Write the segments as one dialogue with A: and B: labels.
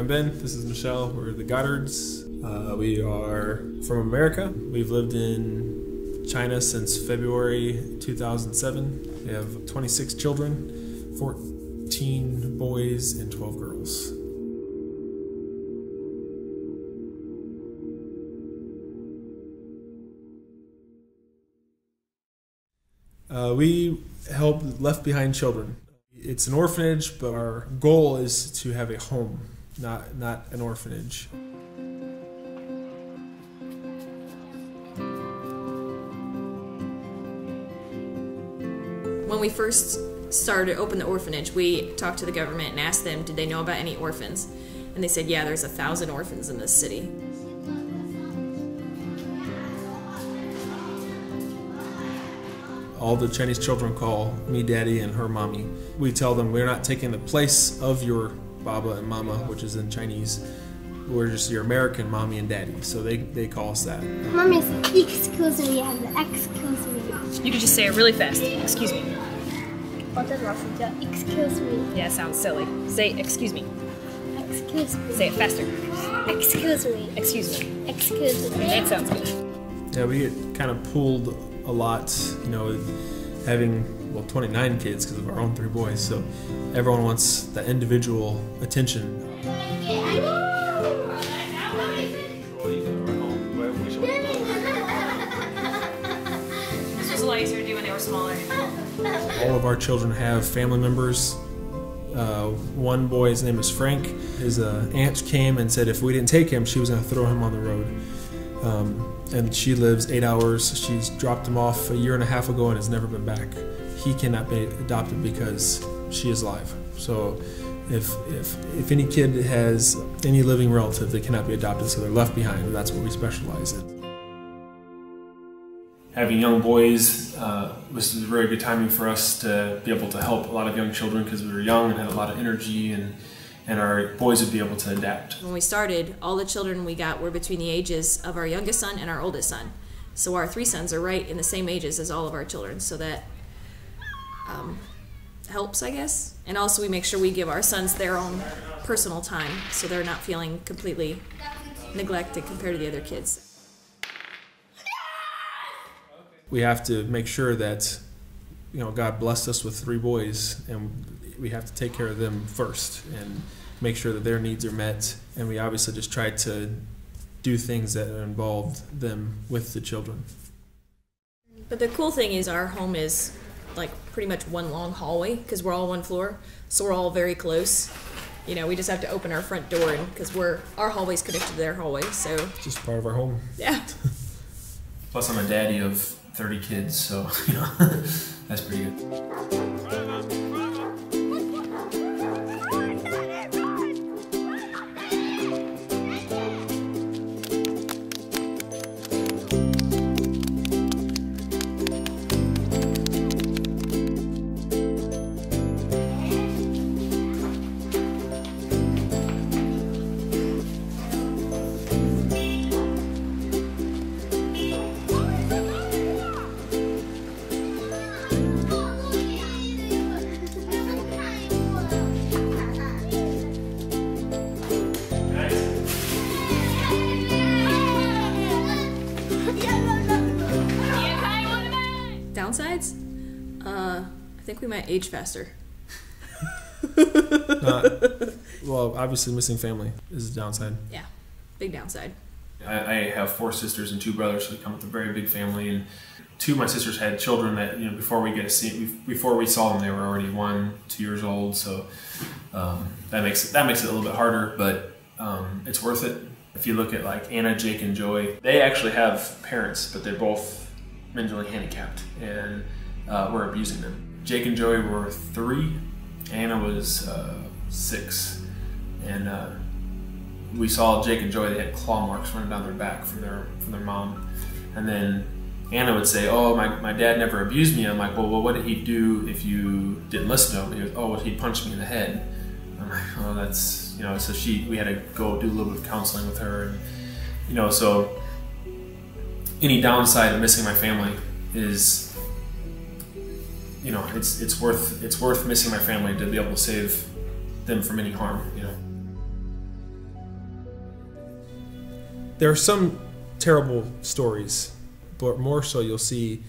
A: I'm Ben. This is Michelle. We're the Godards. We are from America. We've lived in China since February 2007. We have 26 children, 14 boys and 12 girls. We help left behind children. It's an orphanage, but our goal is to have a home, not an orphanage.
B: When we first started to open the orphanage, we talked to the government and asked them, did they know about any orphans? And they said, yeah, there's 1,000 orphans in this city.
A: All the Chinese children call me daddy and her mommy. We tell them we're not taking the place of your baba and mama, which is in Chinese. We're just your American mommy and daddy, so they call us that.
C: Mommy says, excuse me and excuse me.
D: You can just say it really fast. Excuse me.
C: Excuse me.
D: Yeah, it sounds silly. Say excuse me.
C: Excuse me.
D: Say it faster.
C: Excuse me.
D: Excuse me.
C: Excuse me.
D: That sounds good.
A: Yeah, we get kind of pulled a lot, you know, having, 29 kids because of our own 3 boys, so everyone wants that individual attention.
D: This was a lot easier to do when they were smaller.
A: All of our children have family members. One boy's name is Frank. His aunt came and said if we didn't take him, she was going to throw him on the road. And she lives 8 hours. She's dropped him off a year and a half ago and has never been back. He cannot be adopted because she is alive. So if any kid has any living relative, they cannot be adopted, so they're left behind, and that's what we specialize in. Having young boys was very good timing for us to be able to help a lot of young children because we were young and had a lot of energy, and our boys would be able to adapt.
B: When we started, all the children we got were between the ages of our youngest son and our oldest son. So our 3 sons are right in the same ages as all of our children, so that helps, I guess. And also we make sure we give our sons their own personal time so they're not feeling completely neglected compared to the other kids.
A: We have to make sure that, God blessed us with 3 boys, and we have to take care of them first and make sure that their needs are met. And we obviously just try to do things that involve them with the children.
B: But the cool thing is our home is like pretty much one long hallway because we're all one floor, so we're all very close. We just have to open our front door because our hallway's connected to their hallway, so
A: It's just part of our home.
B: yeah.
A: Plus I'm a daddy of 30 kids, so that's pretty good.
B: Downsides? I think we might age faster.
A: Well, obviously missing family is a downside.
B: Yeah, big downside.
A: I have 4 sisters and 2 brothers, so we come with a very big family. And 2 of my sisters had children that before we saw them, they were already 1, 2 years old. So that makes it a little bit harder, but it's worth it. If you look at like Anna, Jake, and Joy, they actually have parents, but they're both mentally handicapped, and we're abusing them. Jake and Joey were 3, Anna was 6, and we saw Jake and Joey, they had claw marks running down their back from their mom. And then Anna would say, oh, my dad never abused me. I'm like, well, what did he do if you didn't listen to him? He goes, oh, well, he punched me in the head. I'm like, oh, that's, so we had to go do a little bit of counseling with her, and so any downside of missing my family is, it's worth missing my family to be able to save them from any harm, There are some terrible stories, but more so you'll see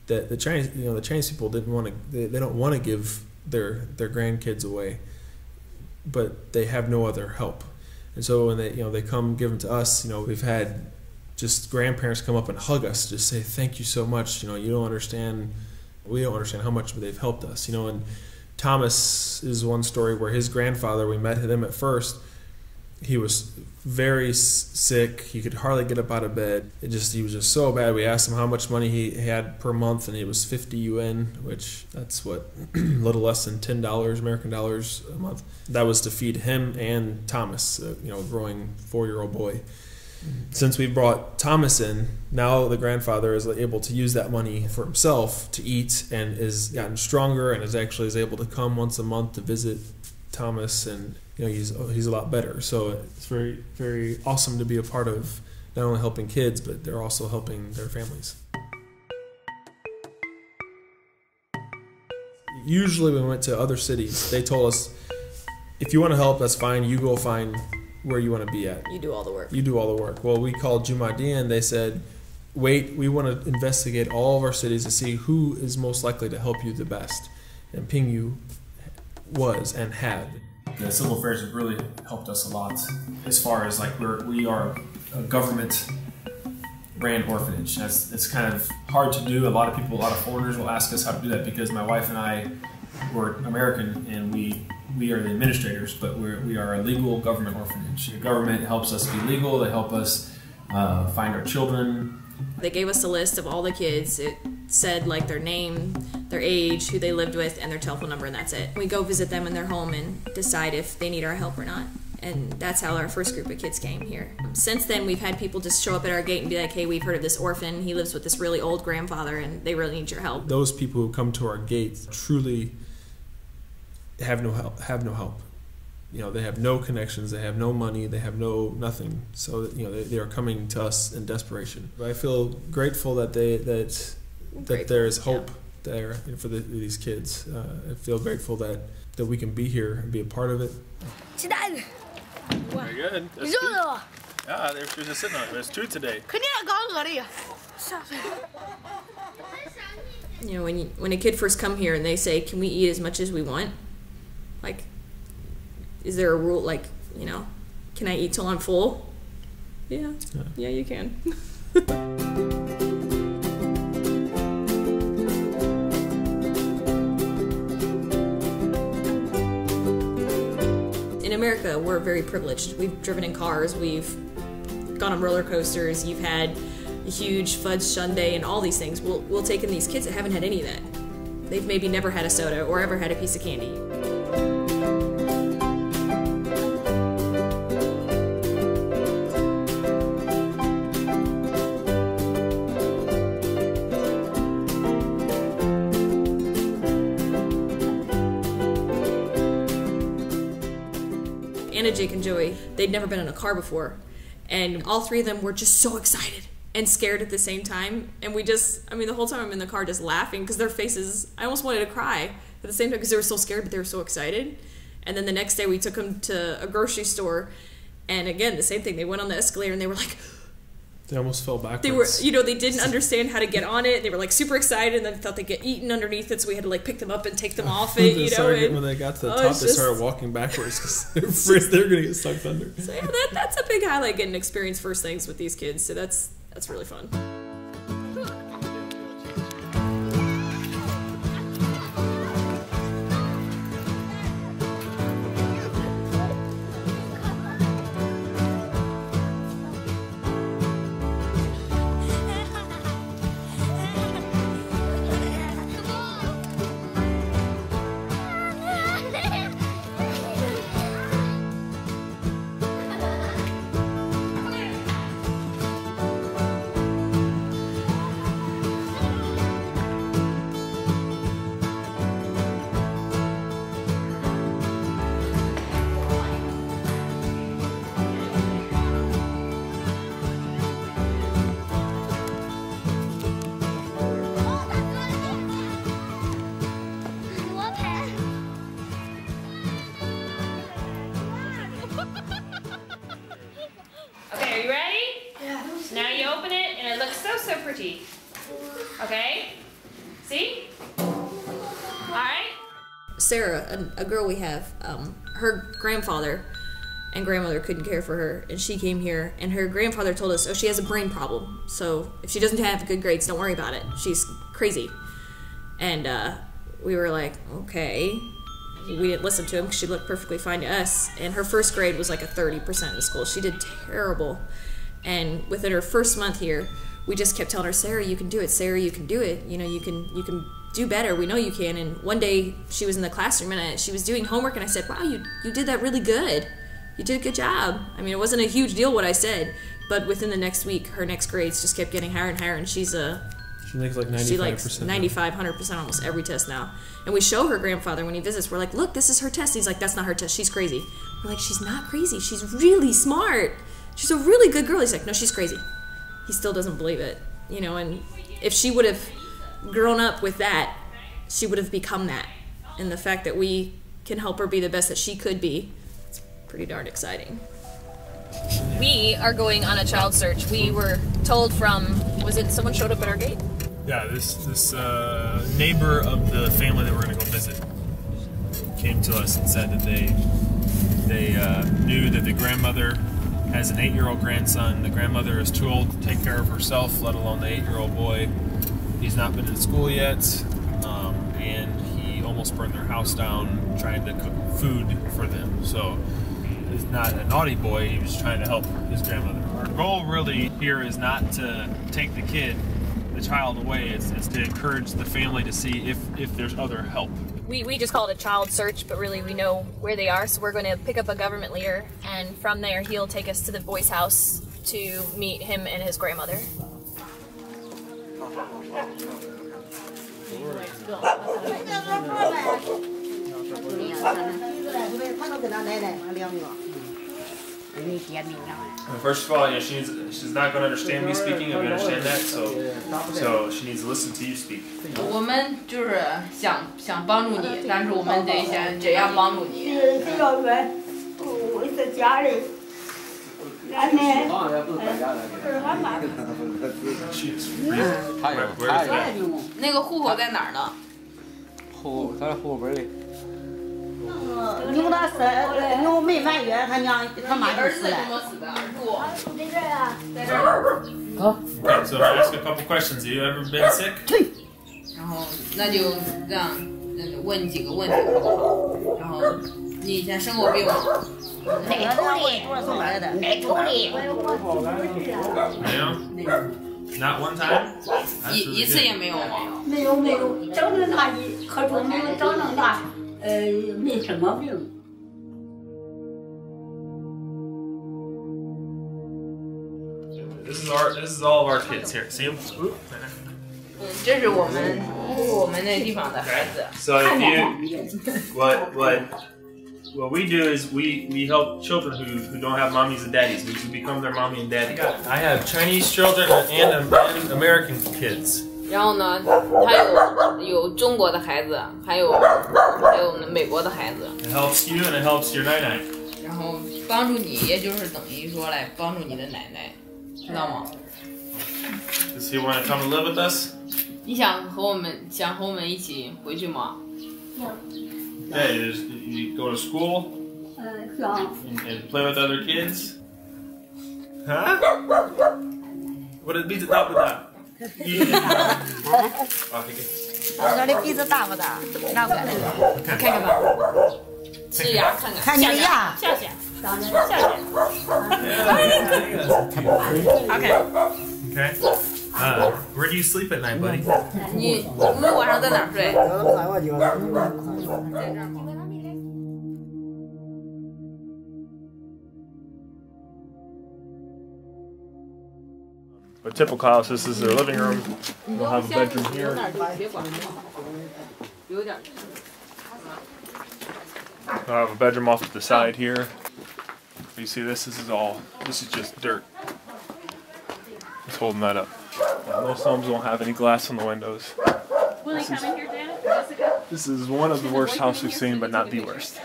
A: that the Chinese people didn't want to. They don't want to give their grandkids away, but they have no other help. And so when they come give them to us, we've had just grandparents come up and hug us, just say thank you so much. You don't understand. We don't understand how much they've helped us. And Thomas is one story where his grandfather, we met him at first. He was very sick. He could hardly get up out of bed. He was just so bad. We asked him how much money he had per month, and it was 50 yuan, which that's what, a little less than $10 American dollars a month. That was to feed him and Thomas, a growing 4-year-old boy. Since we brought Thomas in, now the grandfather is able to use that money for himself to eat, and has gotten stronger, and is able to come once a month to visit Thomas, and he's a lot better. So it's very, very awesome to be a part of, not only helping kids, but they're also helping their families. Usually when we went to other cities, they told us, if you want to help, that's fine. You go find where you want to be at.
B: You do all the work.
A: You do all the work. Well, we called Zhumadian. They said, wait, we want to investigate all of our cities to see who is most likely to help you the best. And Pingyu was and had. The civil affairs have really helped us a lot, as far as we are a government-ran orphanage. It's kind of hard to do. A lot of foreigners will ask us how to do that, because my wife and I were American, and we are the administrators, but we are a legal government orphanage. The government helps us be legal. They help us find our children.
B: They gave us a list of all the kids. It said their name, their age, who they lived with, and their telephone number, and that's it. We go visit them in their home and decide if they need our help or not. And that's how our first group of kids came here. Since then, we've had people just show up at our gate and be like, hey, we've heard of this orphan. He lives with this really old grandfather, and they really need your help. Those people who come to our gate truly have no help. They have no connections, they have no money, they have nothing. So they are coming to us in desperation. I feel grateful that there is hope there for these kids. I feel grateful that we can be here and be a part of it. Very good. That's two. Yeah, there's just sitting on it. There's 2 today. When a kid first come here and they say, "Can we eat as much as we want?" Is there a rule, can I eat till I'm full? Yeah, you can. In America, we're very privileged. We've driven in cars, we've gone on roller coasters, you've had a huge fudge sundae and all these things. We'll take in these kids that haven't had any of that. They've maybe never had a soda or ever had a piece of candy. Anna, Jake, and Joey, they'd never been in a car before, and all 3 of them were just so excited and scared at the same time. And the whole time I'm in the car just laughing, because their faces, I almost wanted to cry at the same time, because they were so scared, but they were so excited. And then the next day we took them to a grocery store, and again, the same thing. They went on the escalator and they were like,
A: they almost fell backwards.
B: They were, they didn't understand how to get on it. They were super excited, and then thought they'd get eaten underneath it, so we had to pick them up and take them off it.
A: When they got to the top, they started walking backwards because they were afraid they were going to get sucked under.
B: So yeah, that's a big highlight, getting to experience first things with these kids. So that's really fun.
D: so pretty. Okay? See? Alright?
B: Sarah, a girl we have, her grandfather and grandmother couldn't care for her, and she came here, and her grandfather told us, oh, she has a brain problem, so if she doesn't have good grades, don't worry about it. She's crazy. And we were like, okay. We didn't listen to him because she looked perfectly fine to us, and her first grade was like a 30% in school. She did terrible. And within her first month here, we just kept telling her, Sarah, you can do it. Sarah, you can do it. You know, you can do better. We know you can. And one day she was in the classroom and she was doing homework, and I said, wow, you did that really good. You did a good job. I mean, it wasn't a huge deal what I said, but within the next week, her next grades just kept getting higher and higher, and she makes like 95%. She likes 95, 100% almost every test now. And we show her grandfather when he visits. We're like, look, this is her test. He's like, that's not her test. She's crazy. We're like, she's not crazy. She's really smart. She's a really good girl. He's like, no, she's crazy. He still doesn't believe it. You know, and if she would have grown up with that, she would have become that. And the fact that we can help her be the best that she could be, it's pretty darn exciting. We are going on a child search. We were told from, was it someone showed up at our gate?
A: Yeah, this neighbor of the family that we're going to go visit came to us and said that they knew that the grandmother has an 8-year-old grandson. The grandmother is too old to take care of herself, let alone the 8-year-old boy. He's not been in school yet, and he almost burned their house down trying to cook food for them. So he's not a naughty boy, he was trying to help his grandmother. Our goal really here is not to take the child away, it's to encourage the family to see if there's other help.
B: We just call it a child search, but really we know where they are, so we're going to pick up a government leader, and from there he'll take us to the boy's house to meet him and his grandmother.
A: First of all, yeah, she's not going to understand me speaking, and we understand that, so she needs to listen to you speak.
E: 我们就是想帮助你，但是我们得先这样帮助你。
F: 这要远，我是家人，俺呢，是俺妈。
E: 那个户口在哪儿呢？
G: 他的户口本里。
F: 你们那是，我没满月，他娘他妈就死了。
E: 儿子
F: 在这儿啊，
E: 在这儿。
A: Okay, so I ask a couple questions. Have you ever been sick?
E: 然后那就这样，问你几个问题好不好？然后你以前生过病吗？
F: 哪个里？多少岁来的？哪个里？
A: 没有。Not one time.
E: 一次也没有吗？
F: 没有，长这么大一可重没有长那么大，没什么病。
A: This is all of our kids here. See them?
E: 这是我们那地方的孩子。
A: So if you, what we do is we help children who don't have mommies and daddies. We become their mommy and daddy. I have Chinese children and American kids.
E: 然后呢，还有中国的孩子，还有美国的孩子。
A: It helps you and it helps your 奶奶。
E: 然后帮助你，也就是等于说来帮助你的奶奶。 知道吗？
A: Does he want to come and live with us?
E: 你想和我们一起回去吗？
A: Yeah, you go to school and play with other kids. Huh? What is鼻子大不大？
F: 我说你鼻子大不大？大不大？
E: 看看吧，呲牙看看。
F: 看你的牙。
D: 笑笑。
A: Okay. Where do you sleep at night, buddy?
E: 你们晚上在哪儿睡？
A: A typical house, this is their living room. We'll have a bedroom here. We'll have a bedroom off to the side here. You see this is just dirt. It's holding that up. Most homes won't have any glass on the windows.
D: Will they come in here, Dad? Jessica?
A: This is one of the worst houses we've seen, but not the worst.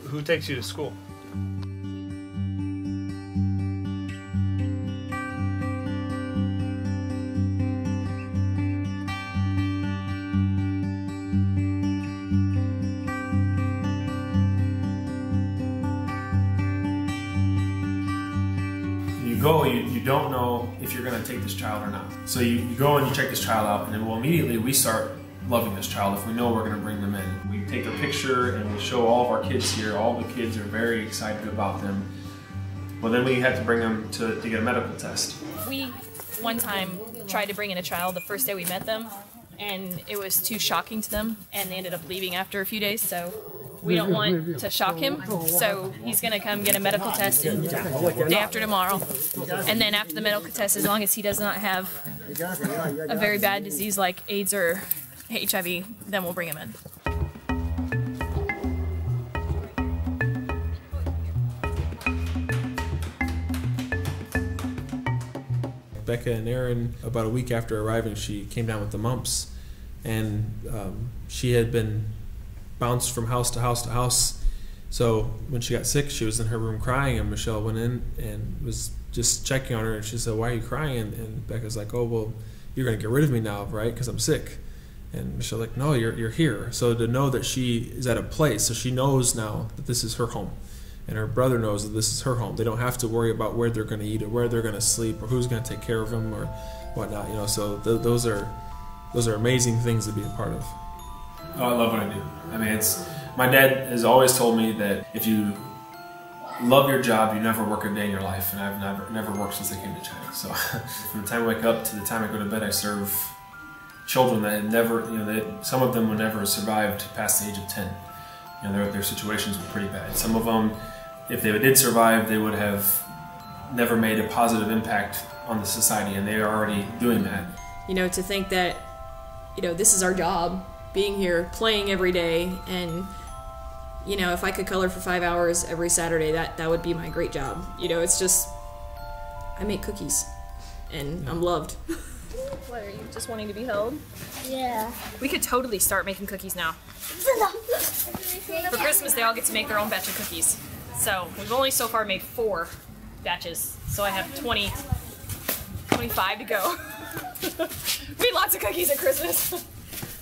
A: Who takes you to school? you go, you don't know if you're going to take this child or not. So you go and you check this child out, and then immediately we start loving this child if we know we're going to bring them in. We take a picture and we show all of our kids here. All the kids are very excited about them. Well, then we had to bring them to get a medical test.
D: We, one time, tried to bring in a child the first day we met them, and it was too shocking to them, and they ended up leaving after a few days, so we don't want to shock him, so he's going to come get a medical test day after tomorrow. And then after the medical test, as long as he does not have a very bad disease like AIDS or HIV, then we'll bring him in.
A: Becca and Erin, about a week after arriving, she came down with the mumps, and she had been bounced from house to house to house. So when she got sick, she was in her room crying, and Michelle went in and was just checking on her, and she said, "Why are you crying?" And Becca's like, "Oh, well, you're going to get rid of me now, right? Because I'm sick." And Michelle's like, "No, you're here." So to know that she is at a place, so she knows now that this is her home. And her brother knows that this is her home. They don't have to worry about where they're going to eat or where they're going to sleep or who's going to take care of them or whatnot. You know, so those are amazing things to be a part of. Oh, I love what I do. I mean, my dad has always told me that if you love your job, you never work a day in your life, and I've never worked since I came to China. So from the time I wake up to the time I go to bed, I serve children that had never, you know, some of them would never have survived past the age of 10. You know, their situations were pretty bad. Some of them, if they did survive, they would have never made a positive impact on the society, and they are already doing that.
B: You know, to think that, you know, this is our job, being here, playing every day, and, you know, if I could color for 5 hours every Saturday, that would be my great job. You know, it's just, I make cookies, and I'm loved.
D: What, are you just wanting to be held?
C: Yeah.
D: We could totally start making cookies now. For Christmas, they all get to make their own batch of cookies. So we've only so far made 4 batches, so I have 25 to go. We eat lots of cookies at Christmas.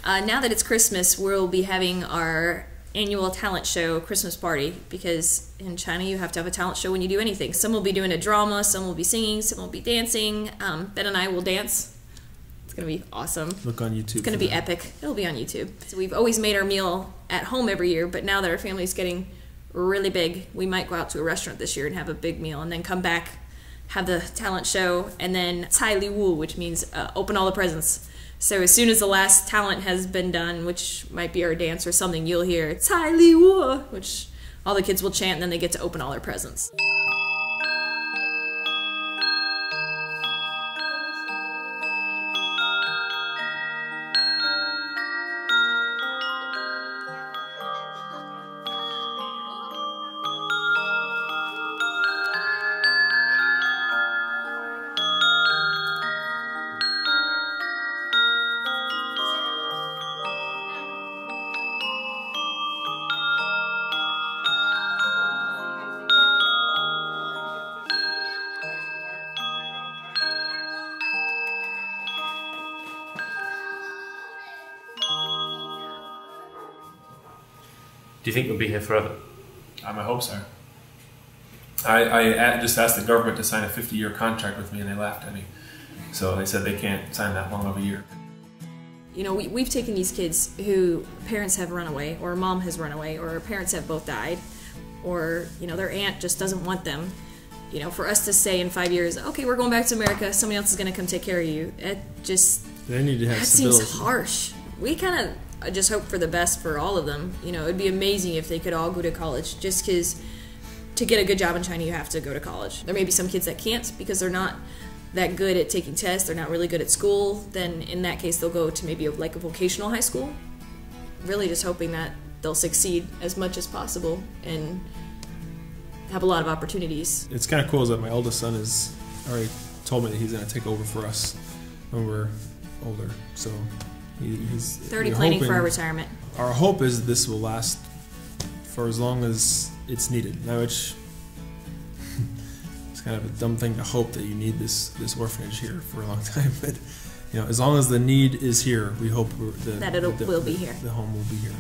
B: Now that it's Christmas, we'll be having our annual talent show Christmas party, because in China you have to have a talent show when you do anything. Some will be doing a drama, some will be singing, some will be dancing. Ben and I will dance. It's going to be awesome.
A: Look on YouTube.
B: It's going to be epic. It'll be on YouTube. So we've always made our meal at home every year, but now that our family's getting really big, we might go out to a restaurant this year and have a big meal, and then come back, have the talent show, and then Cai Li Wu, which means open all the presents. So as soon as the last talent has been done, which might be our dance or something, you'll hear Cai Li Wu, which all the kids will chant, and then they get to open all their presents.
H: Do you think you'll be here forever?
A: I hope so. I just asked the government to sign a 50-year contract with me, and they laughed at me. So they said they can't sign that long of a year.
B: You know, we've taken these kids who parents have run away, or mom has run away, or parents have both died, or, you know, their aunt just doesn't want them. You know, for us to say in 5 years, okay, we're going back to America, somebody else is going to come take care of you, it just,
A: they need to have
B: that
A: stability.
B: seems harsh. We kind of just hope for the best for all of them. You know, it'd be amazing if they could all go to college, just because to get a good job in China, you have to go to college. There may be some kids that can't because they're not that good at taking tests, they're not really good at school. Then in that case, they'll go to maybe like a vocational high school. Really just hoping that they'll succeed as much as possible and have a lot of opportunities.
A: It's kind of cool is that my oldest son has already told me that he's going to take over for us when we're older. So he's
B: already planning for our retirement.
A: Our hope is this will last for as long as it's needed. Now, which it's kind of a dumb thing to hope that you need this orphanage here for a long time, but you know, as long as the need is here, we hope
B: that it will be here.
A: The home will be here.